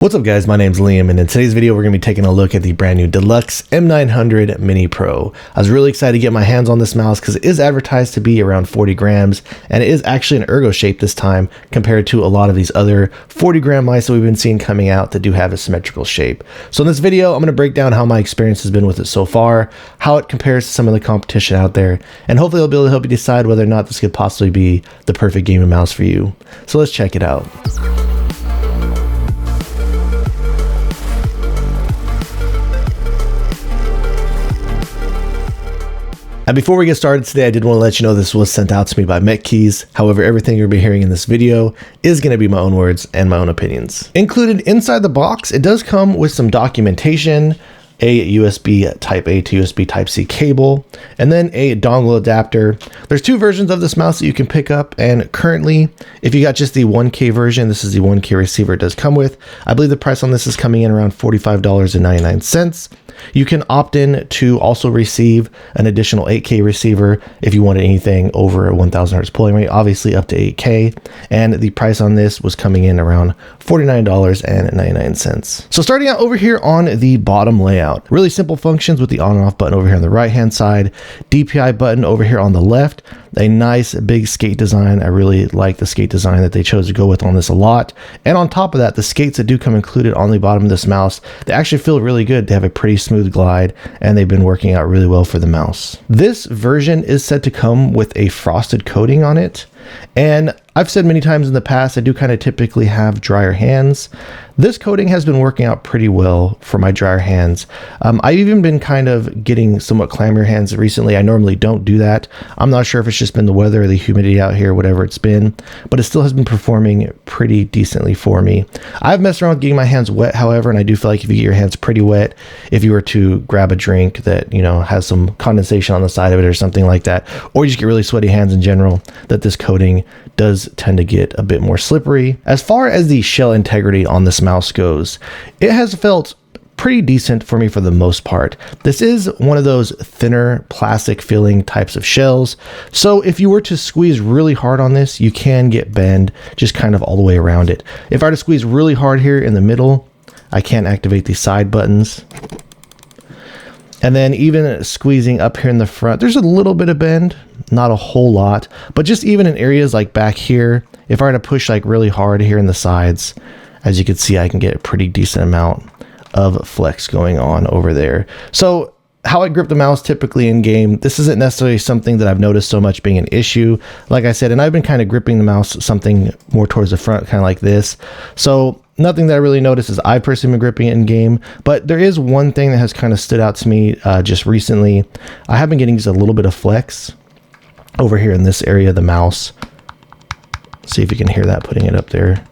What's up guys, my name's Liam, and in today's video we're going to be taking a look at the brand new DELUX M900 Mini Pro. I was really excited to get my hands on this mouse because it is advertised to be around 40 grams, and it is actually an ergo shape this time compared to a lot of these other 40 gram mice that we've been seeing coming out that do have a symmetrical shape. So in this video I'm going to break down how my experience has been with it so far, how it compares to some of the competition out there, and hopefully I'll be able to help you decide whether or not this could possibly be the perfect gaming mouse for you. So let's check it out. And before we get started today, I did want to let you know this was sent out to me by MetKeys. However, everything you'll be hearing in this video is going to be my own words and my own opinions. Included inside the box, it does come with some documentation, a USB Type A to USB Type C cable, and then a dongle adapter. There's two versions of this mouse that you can pick up, and currently, if you got just the 1K version, this is the 1K receiver it does come with. I believe the price on this is coming in around $45.99. You can opt in to also receive an additional 8K receiver if you wanted anything over a 1000 hertz polling rate, obviously up to 8K. And the price on this was coming in around $49.99. So starting out over here on the bottom layout, really simple functions with the on and off button over here on the right hand side, DPI button over here on the left, a nice big skate design. I really like the skate design that they chose to go with on this a lot. And on top of that, the skates that do come included on the bottom of this mouse, they actually feel really good. They have a pretty smooth glide, and they've been working out really well for the mouse. This version is said to come with a frosted coating on it, and I've said many times in the past, I do kind of typically have drier hands. This coating has been working out pretty well for my drier hands. I've even been kind of getting somewhat clammier hands recently. I normally don't do that. I'm not sure if it's just been the weather or the humidity out here, whatever it's been, but it still has been performing pretty decently for me. I've messed around with getting my hands wet, however, and I do feel like if you get your hands pretty wet, if you were to grab a drink that, you know, has some condensation on the side of it or something like that, or you just get really sweaty hands in general, that this coating does tend to get a bit more slippery. As far as the shell integrity on this mouse goes, it has felt pretty decent for me for the most part. This is one of those thinner plastic feeling types of shells, so if you were to squeeze really hard on this, you can get bend just kind of all the way around it. If I were to squeeze really hard here in the middle, I can't activate these side buttons. And then even squeezing up here in the front, there's a little bit of bend, not a whole lot, but just even in areas like back here, if I were to push like really hard here in the sides, as you can see, I can get a pretty decent amount of flex going on over there. So how I grip the mouse typically in game, this isn't necessarily something that I've noticed so much being an issue. Like I said, and I've been kind of gripping the mouse something more towards the front, kind of like this. So nothing that I really noticed is I've personally been gripping it in game, but there is one thing that has kind of stood out to me just recently. I have been getting just a little bit of flex over here in this area of the mouse. See if you can hear that, putting it up there.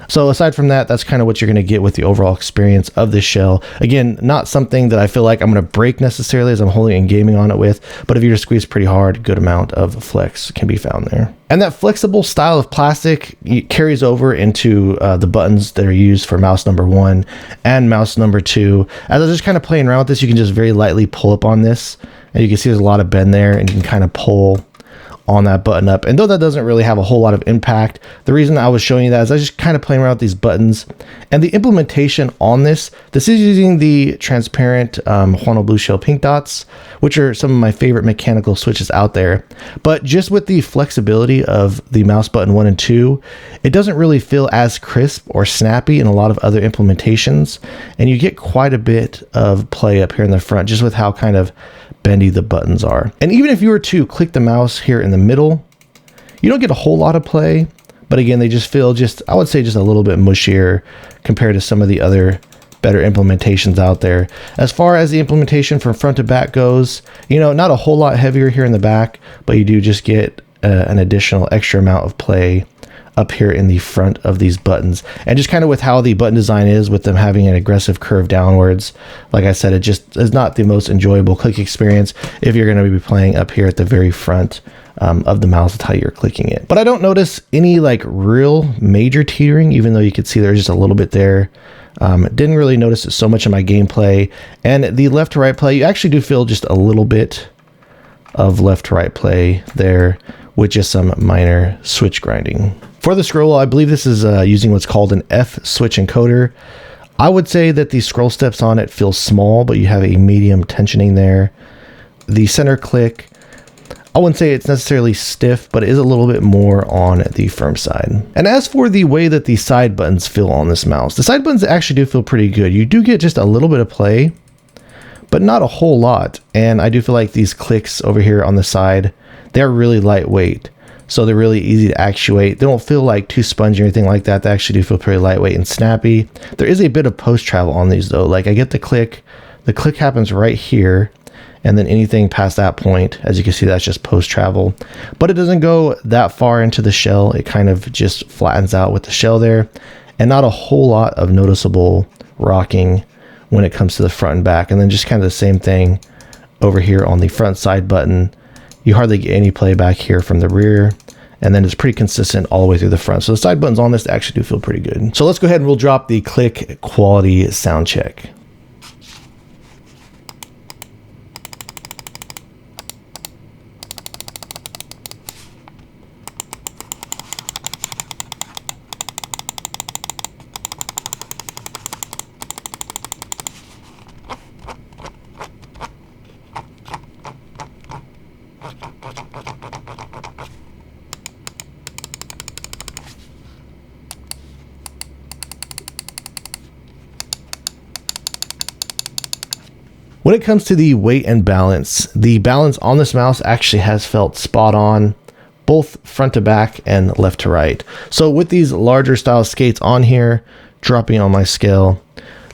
So aside from that, that's kind of what you're going to get with the overall experience of this shell. Again, not something that I feel like I'm going to break necessarily as I'm holding and gaming on it with, but if you just squeeze pretty hard, good amount of flex can be found there. And that flexible style of plastic carries over into the buttons that are used for mouse number 1 and mouse number 2. As I was just kind of playing around with this, you can just very lightly pull up on this, and you can see there's a lot of bend there, and you can kind of pull on that button up. And though that doesn't really have a whole lot of impact, the reason I was showing you that is I was just kind of playing around with these buttons, and the implementation on this is using the transparent Huano Blue Shell pink dots, which are some of my favorite mechanical switches out there. But just with the flexibility of the mouse button 1 and 2, it doesn't really feel as crisp or snappy in a lot of other implementations, and you get quite a bit of play up here in the front just with how kind of bendy the buttons are. And even if you were to click the mouse here in the middle, you don't get a whole lot of play, but again, they just feel I would say just a little bit mushier compared to some of the other better implementations out there. As far as the implementation from front to back goes, you know, not a whole lot heavier here in the back, but you do just get an additional extra amount of play up here in the front of these buttons. And just kind of with how the button design is, with them having an aggressive curve downwards, like I said, it just is not the most enjoyable click experience if you're going to be playing up here at the very front of the mouse. That's how you're clicking it. But I don't notice any like real major teetering, even though you could see there's just a little bit there. Didn't really notice it so much in my gameplay. And the left to right play, you actually do feel just a little bit of left to right play there with just some minor switch grinding. For the scroll, I believe this is using what's called an F switch encoder. I would say that the scroll steps on it feel small, but you have a medium tensioning there. The center click, I wouldn't say it's necessarily stiff, but it is a little bit more on the firm side. And as for the way that the side buttons feel on this mouse, the side buttons actually do feel pretty good. You do get just a little bit of play, but not a whole lot. And I do feel like these clicks over here on the side, they're really lightweight. So they're really easy to actuate. They don't feel like too spongy or anything like that. They actually do feel pretty lightweight and snappy. There is a bit of post travel on these though. Like I get the click happens right here. And then anything past that point, as you can see, that's just post travel, but it doesn't go that far into the shell. It kind of just flattens out with the shell there, and not a whole lot of noticeable rocking when it comes to the front and back. And then just kind of the same thing over here on the front side button. You hardly get any play back here from the rear, and then it's pretty consistent all the way through the front. So the side buttons on this actually do feel pretty good. So let's go ahead and we'll drop the click quality sound check. When it comes to the weight and balance, the balance on this mouse actually has felt spot on, both front to back and left to right. So with these larger style skates on here, dropping on my scale,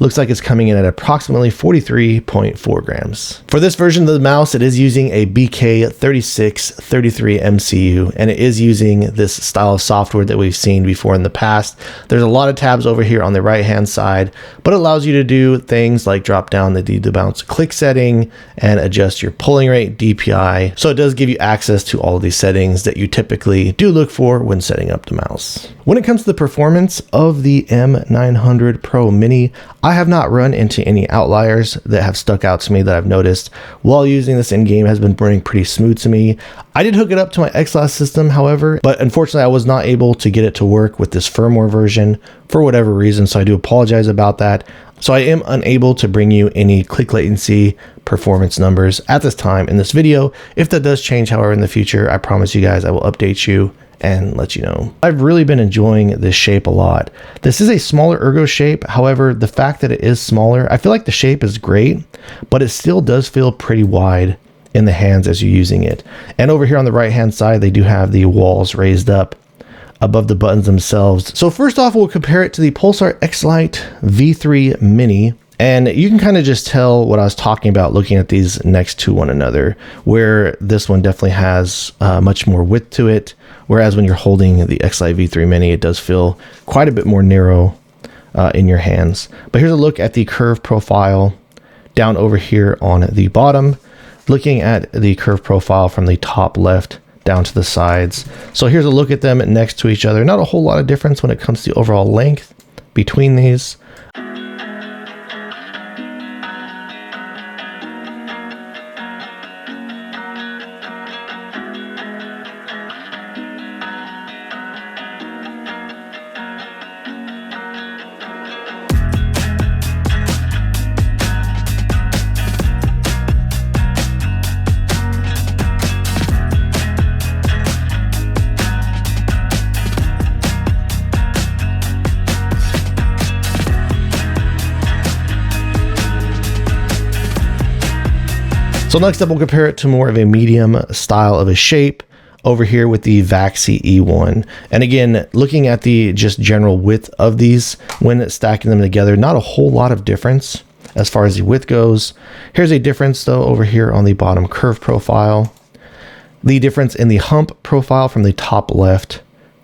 looks like it's coming in at approximately 43.4 grams. For this version of the mouse, it is using a BK3633 MCU, and it is using this style of software that we've seen before in the past. There's a lot of tabs over here on the right hand side, but it allows you to do things like drop down the bounce click setting and adjust your pulling rate, DPI. So it does give you access to all of these settings that you typically do look for when setting up the mouse. When it comes to the performance of the M900 Pro Mini, I have not run into any outliers that have stuck out to me that I've noticed while using this in-game. Has been running pretty smooth to me. I did hook it up to my Xlite system, however, but unfortunately I was not able to get it to work with this firmware version for whatever reason, so I do apologize about that. So I am unable to bring you any click latency performance numbers at this time in this video. If that does change, however, in the future, I promise you guys I will update you and let you know. I've really been enjoying this shape a lot. This is a smaller Ergo shape. However, the fact that it is smaller, I feel like the shape is great, but it still does feel pretty wide in the hands as you're using it. And over here on the right hand side, they do have the walls raised up above the buttons themselves. So first off, we'll compare it to the Pulsar Xlite V3 Mini. And you can kind of just tell what I was talking about looking at these next to one another, where this one definitely has much more width to it. Whereas when you're holding the Xlite V3 Mini, it does feel quite a bit more narrow in your hands. But here's a look at the curve profile down over here on the bottom, looking at the curve profile from the top left down to the sides. So here's a look at them next to each other. Not a whole lot of difference when it comes to the overall length between these. So next up, we'll compare it to more of a medium style of a shape over here with the Vaxee E1. And again, looking at the just general width of these when stacking them together, not a whole lot of difference as far as the width goes. Here's a difference though over here on the bottom curve profile. The difference in the hump profile from the top left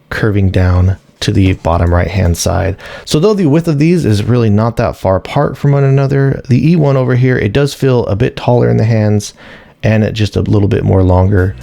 curving down to the bottom right hand side. So though the width of these is really not that far apart from one another, the E1 over here, it does feel a bit taller in the hands and just a little bit more longer.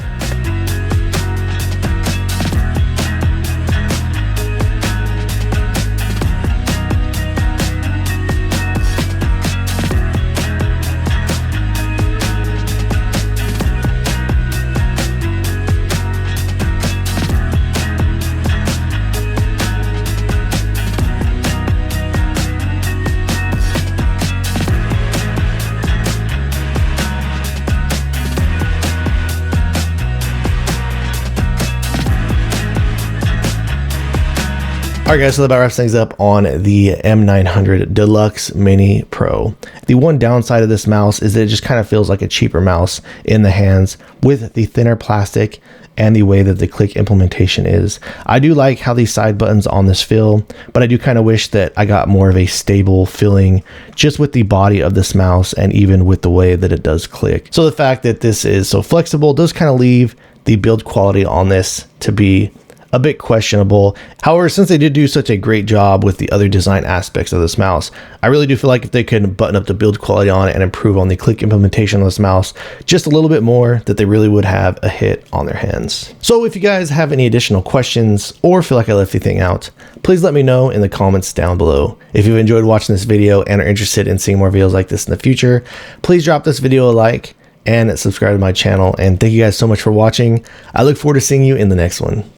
Alright guys, so that about wraps things up on the M900 DELUX Mini Pro. The one downside of this mouse is that it just kind of feels like a cheaper mouse in the hands with the thinner plastic and the way that the click implementation is. I do like how these side buttons on this feel, but I do kind of wish that I got more of a stable feeling just with the body of this mouse and even with the way that it does click. So the fact that this is so flexible does kind of leave the build quality on this to be a bit questionable. However, since they did do such a great job with the other design aspects of this mouse, I really do feel like if they could button up the build quality on it and improve on the click implementation of this mouse just a little bit more, that they really would have a hit on their hands. So if you guys have any additional questions or feel like I left anything out, please let me know in the comments down below. If you've enjoyed watching this video and are interested in seeing more videos like this in the future, please drop this video a like and subscribe to my channel. And thank you guys so much for watching. I look forward to seeing you in the next one.